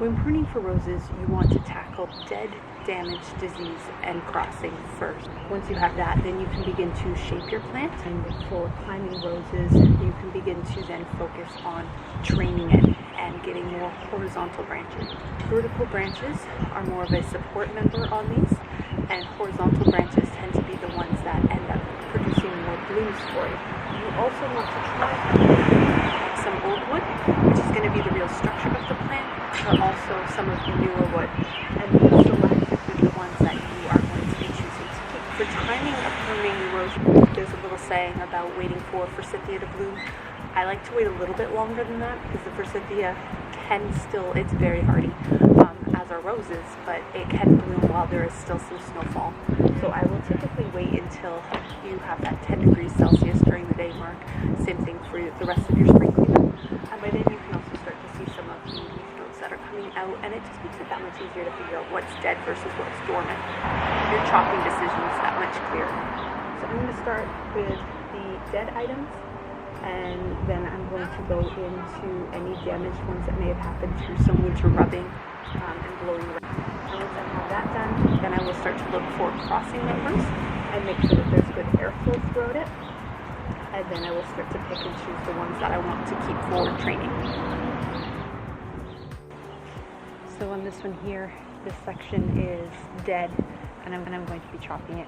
When pruning for roses, you want to tackle dead, damage, disease, and crossing first. Once you have that, then you can begin to shape your plant. And for climbing roses, you can begin to then focus on training it and getting more horizontal branches. Vertical branches are more of a support member on these, and horizontal branches tend to be the ones that end up producing more blooms for you. You also want to try some old wood, which is going to be the real structure of the plant, but also some of the newer wood, and be selective with the ones that you are going to be choosing to keep. For timing of pruning erosion, there's a little saying about waiting for forsythia to bloom. I like to wait a little bit longer than that because the forsythia can still, it's very hardy, as are roses, but it can bloom while there is still some snowfall. So I will typically wait until you have that 10 degrees Celsius during the day mark. Same thing for the rest of your spring cleanup. And by then you can also start to see some of the leaf notes that are coming out, and it just makes it that much easier to figure out what's dead versus what's dormant. Your chopping decision is that much clearer. So I'm going to start with the dead items, and then I'm going to go into any damaged ones that may have happened through some winter rubbing and blowing around. And once I have that done, then I will start to look for crossing members and make sure that there's good airflow throughout it. And then I will start to pick and choose the ones that I want to keep for training. So on this one here, this section is dead, and I'm going to be chopping it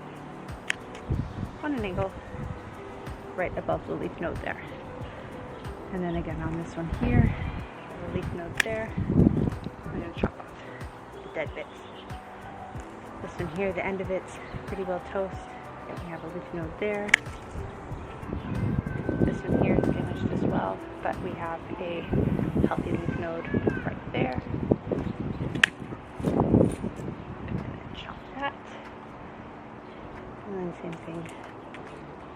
on an angle right above the leaf node there. And then again on this one here, the leaf node there, I'm going to chop off the dead bits. This one here, the end of it's pretty well toast. And we have a leaf node there. This one here is damaged as well, but we have a healthy leaf node right there. And then chop that. And then same thing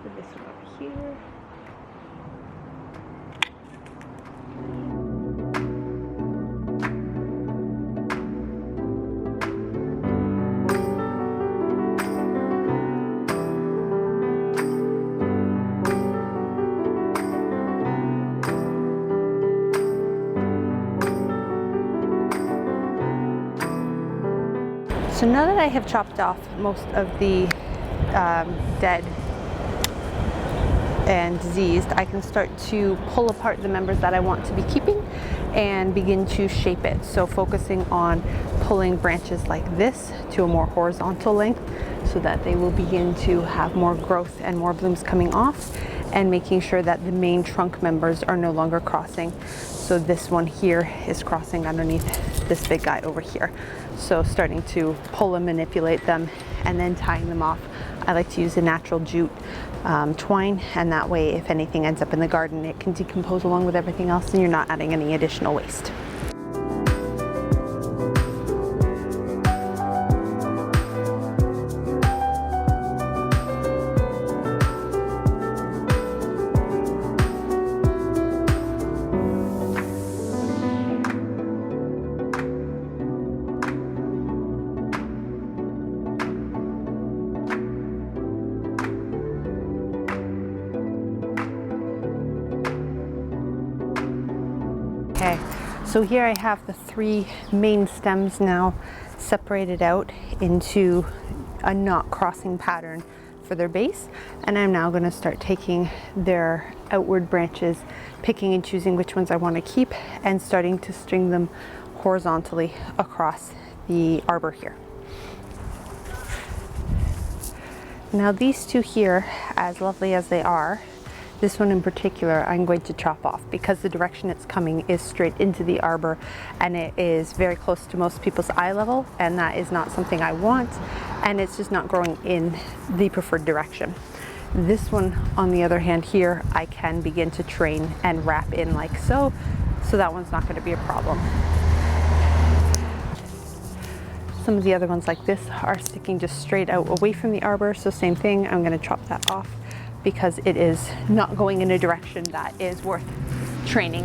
with this one over here. So now that I have chopped off most of the dead and diseased, I can start to pull apart the members that I want to be keeping and begin to shape it. So focusing on pulling branches like this to a more horizontal length so that they will begin to have more growth and more blooms coming off, and making sure that the main trunk members are no longer crossing. So this one here is crossing underneath this big guy over here. So starting to pull and manipulate them and then tying them off. I like to use a natural jute twine, and that way if anything ends up in the garden, it can decompose along with everything else and you're not adding any additional waste. Okay, so here I have the three main stems now separated out into a knot crossing pattern for their base, and I'm now going to start taking their outward branches, picking and choosing which ones I want to keep, and starting to string them horizontally across the arbor here. Now these two here, as lovely as they are, this one in particular I'm going to chop off because the direction it's coming is straight into the arbor, and it is very close to most people's eye level, and that is not something I want, and it's just not growing in the preferred direction. This one on the other hand here, I can begin to train and wrap in like so, so that one's not going to be a problem. Some of the other ones like this are sticking just straight out away from the arbor, so same thing, I'm going to chop that off because it is not going in a direction that is worth training.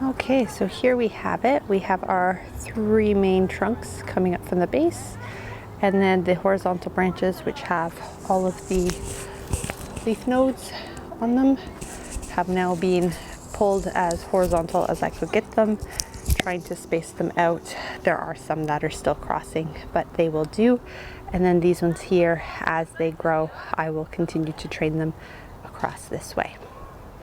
Okay, so here we have it. We have our three main trunks coming up from the base, and then the horizontal branches which have all of the leaf nodes on them have now been pulled as horizontal as I could get them, trying to space them out. There are some that are still crossing, but they will do. And then these ones here, as they grow, I will continue to train them across this way.